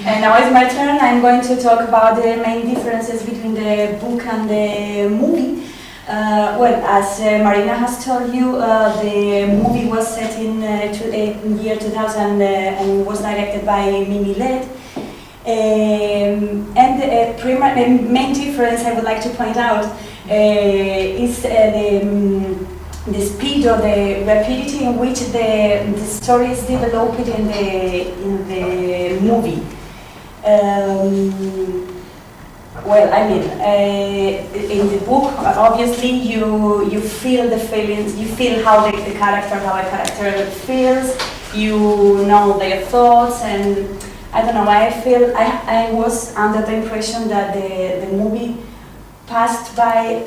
And now it's my turn. I'm going to talk about the main differences between the book and the movie. Well, as Marina has told you, the movie was set in year 2000 and was directed by Mimi Led. And the main difference I would like to point out is the speed or the rapidity in which the story is developed in the movie. Well, I mean, in the book, obviously you feel the feelings, you feel how a character feels, you know their thoughts, and I don't know, I was under the impression that the movie passed by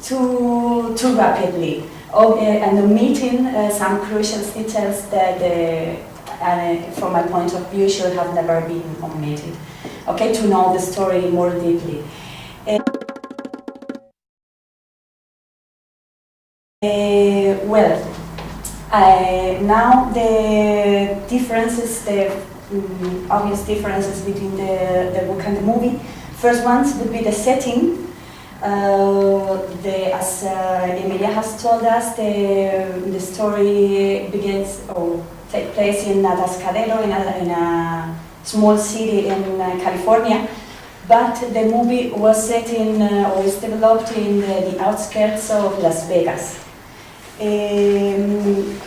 too rapidly, and omitting some crucial details that, from my point of view, should have never been omitted. Okay, to know the story more deeply. Now the differences, the obvious differences between the book and the movie. First ones would be the setting. As Emilia has told us, the story begins or takes place in Atascadero, in a small city in California, but the movie was set in or is developed in the outskirts of Las Vegas.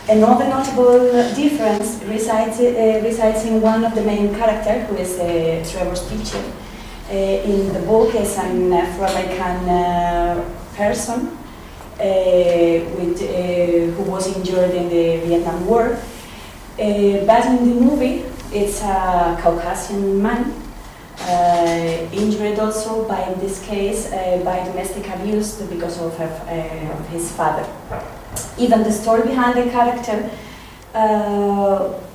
Another notable difference resides in one of the main characters, who is Trevor's teacher. In the book, is an Afro-American person who was injured in the Vietnam War. But in the movie, it's a Caucasian man, injured also by, in this case, by domestic abuse because of his father. Even the story behind the character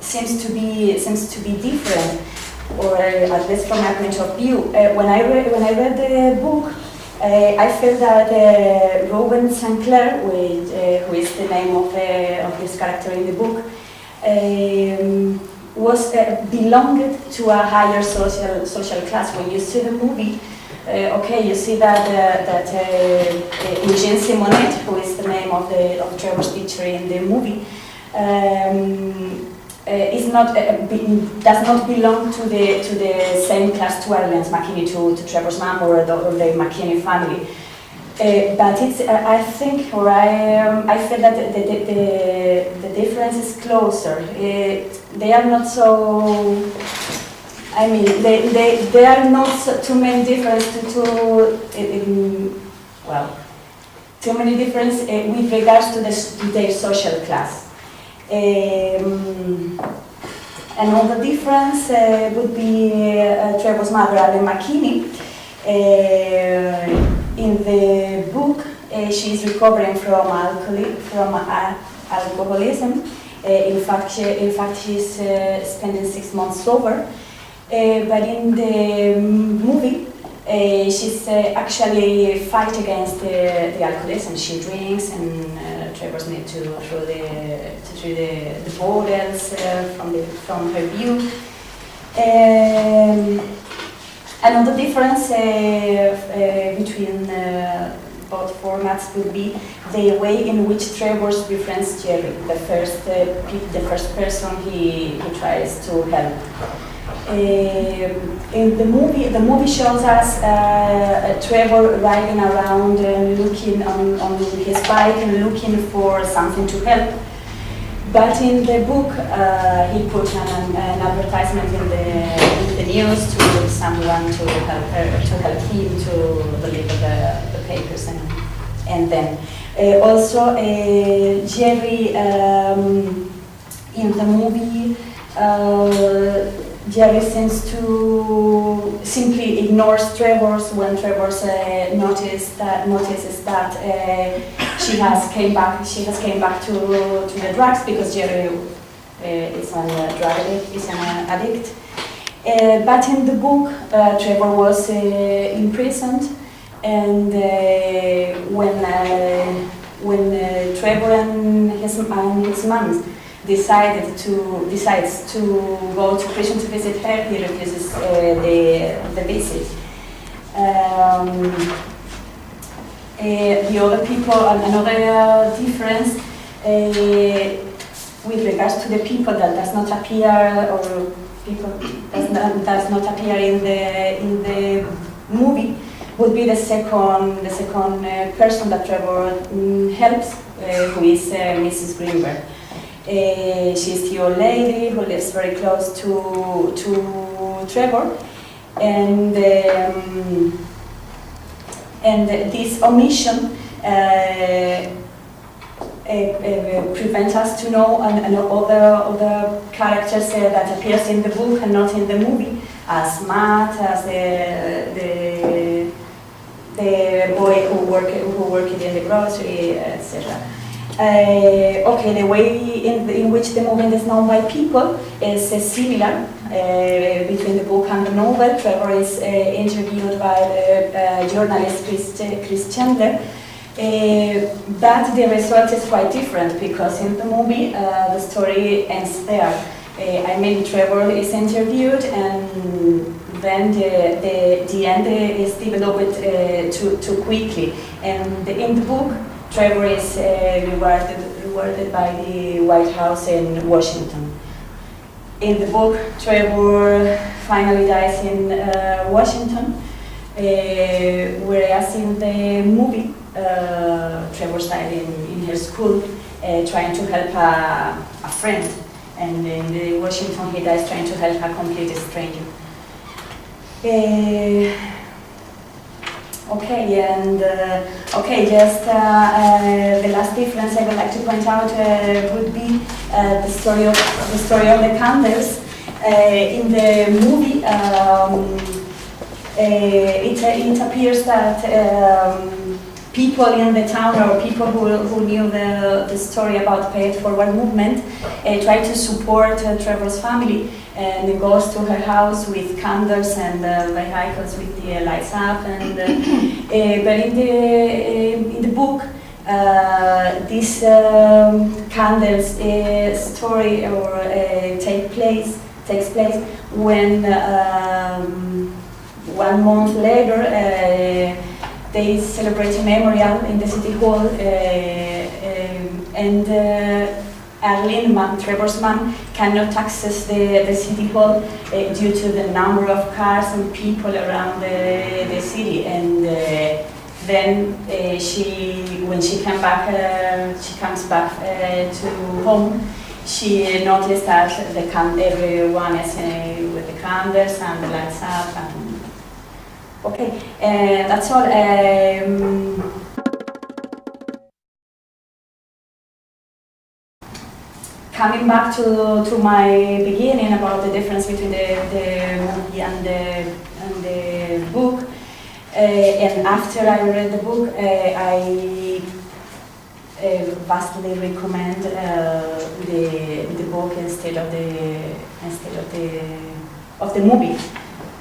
seems to be different, or at least from my point of view. When I read the book, I felt that Robin Sinclair, who is the name of this character in the book, belonged to a higher social class. When you see the movie, you see that Eugene Simonet, who is the name of Trevor's teacher in the movie, does not belong to the same class to Arlen's McKinney, to Trevor's mom or the McKinney family. But it's, I think, or I feel that the difference is closer. They are not so. I mean, they are not too many differences too many differences with regards to their social class. Another difference would be Trevor's mother, Arlen McKinney. In the book, she is recovering from alcoholism. In fact, she's spending 6 months sober. But in the movie, she's actually fight against the alcoholism. She drinks, and Trevor's need to throw the bottles from her view. Another difference between both formats would be the way in which Trevor befriends Jerry, the first person he tries to help. In the movie shows us Trevor riding around and looking on his bike and looking for something to help. But in the book, he put an advertisement in the news to someone to help him to deliver the papers and then also Jerry in the movie. Jerry seems to simply ignores Trevor's when Trevor's notices that she has came back to the drugs, because Jerry is an addict. But in the book, Trevor was imprisoned, and when Trevor and his mom decides to go to prison to visit her, he refuses the visit. The other people, another difference with regards to the people that does not appear, or people does not appear in the movie, would be the second person that Trevor helps, who is Mrs. Greenberg. She's the old lady who lives very close to Trevor, and this omission prevents us to know other characters that appears in the book and not in the movie, as Matt, as the boy who worked in the grocery, etc. Okay, the way in which the movie is known by people is similar between the book and the novel. Trevor is interviewed by the journalist Chris Chandler, but the result is quite different, because in the movie the story ends there. Trevor is interviewed, and then the end is developed too quickly. And in the book, Trevor is rewarded by the White House in Washington. In the book, Trevor finally dies in Washington, whereas in the movie, Trevor died in her school trying to help a friend, and in the Washington he dies trying to help a complete stranger. The last difference I would like to point out would be the story of the candles. In the movie, it appears that people in the town, or people who knew the story about the Pay It Forward movement, tried to support Trevor's family, and it goes to her house with candles and vehicles with the lights up. And but in the book, this candles story takes place when 1 month later they celebrate a memorial in the city hall, and Arlene, Trevor's mom, cannot access the city hall due to the number of cars and people around the city. And then when she comes back to home, she noticed that everyone is with the candles and the lights up. And okay, that's all. Coming back to my beginning about the difference between the movie and the book, and after I read the book, I vastly recommend the book instead of the movie.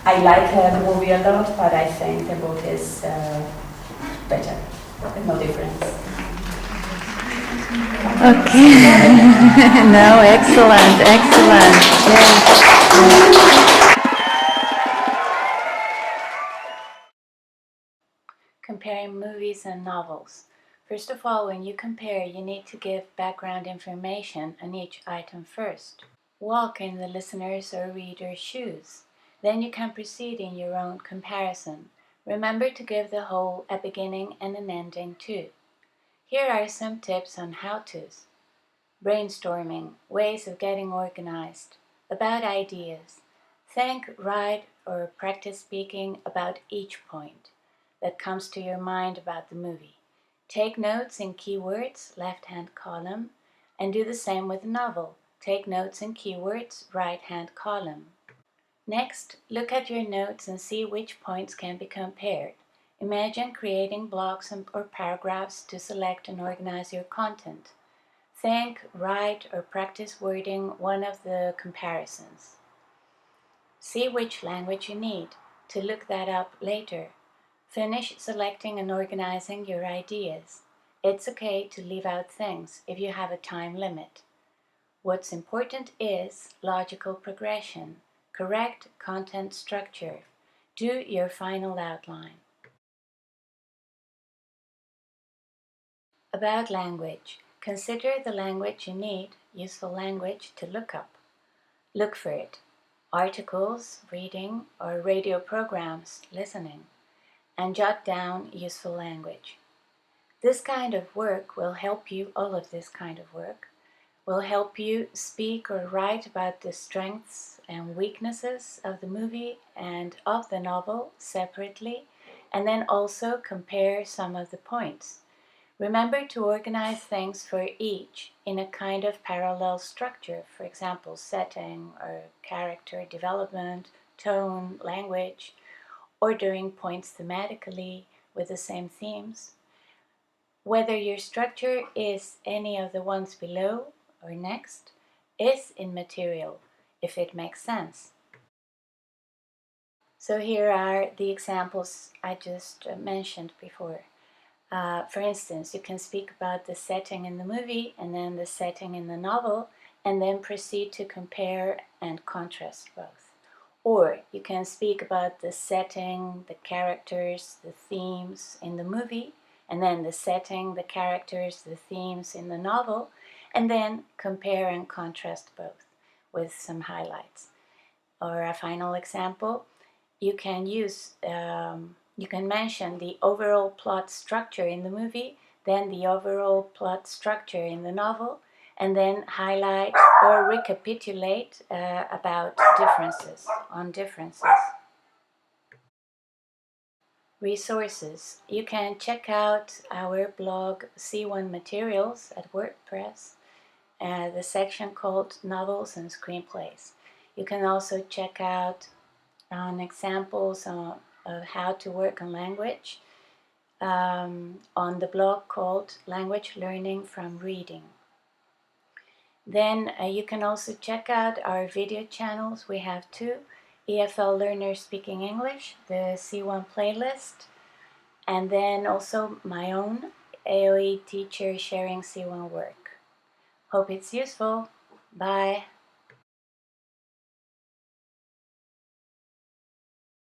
I like the movie a lot, but I think the book is better. There's no difference. Okay. No, excellent. Yes. Comparing movies and novels. First of all, when you compare, you need to give background information on each item first. Walk in the listener's or reader's shoes. Then you can proceed in your own comparison. Remember to give the whole a beginning and an ending too. Here are some tips on how-tos. Brainstorming, ways of getting organized, about ideas. Think, write, or practice speaking about each point that comes to your mind about the movie. Take notes in keywords, left-hand column, and do the same with the novel. Take notes in keywords, right-hand column. Next, look at your notes and see which points can be compared. Imagine creating blocks or paragraphs to select and organize your content. Think, write, or practice wording one of the comparisons. See which language you need to look that up later. Finish selecting and organizing your ideas. It's okay to leave out things if you have a time limit. What's important is logical progression, correct content structure. Do your final outline. About language. Consider the language you need, useful language to look up. Look for it. Articles, reading, or radio programs, listening. And jot down useful language. This kind of work will help you, all of this kind of work, will help you speak or write about the strengths and weaknesses of the movie and of the novel separately, and then also compare some of the points. Remember to organize things for each in a kind of parallel structure, for example, setting or character development, tone, language, ordering points thematically with the same themes. Whether your structure is any of the ones below or next is immaterial if it makes sense. So here are the examples I just mentioned before. For instance, you can speak about the setting in the movie and then the setting in the novel, and then proceed to compare and contrast both. Or you can speak about the setting, the characters, the themes in the movie, and then the setting, the characters, the themes in the novel, and then compare and contrast both with some highlights. Or a final example, you can mention the overall plot structure in the movie, then the overall plot structure in the novel, and then highlight or recapitulate about differences. Resources. You can check out our blog C1 Materials at WordPress, the section called Novels and Screenplays. You can also check out examples of how to work on language on the blog called Language Learning from Reading. Then you can also check out our video channels. We have two: EFL Learners Speaking English, the C1 playlist, and then also my own AOE Teacher Sharing C1 Work. Hope it's useful. Bye.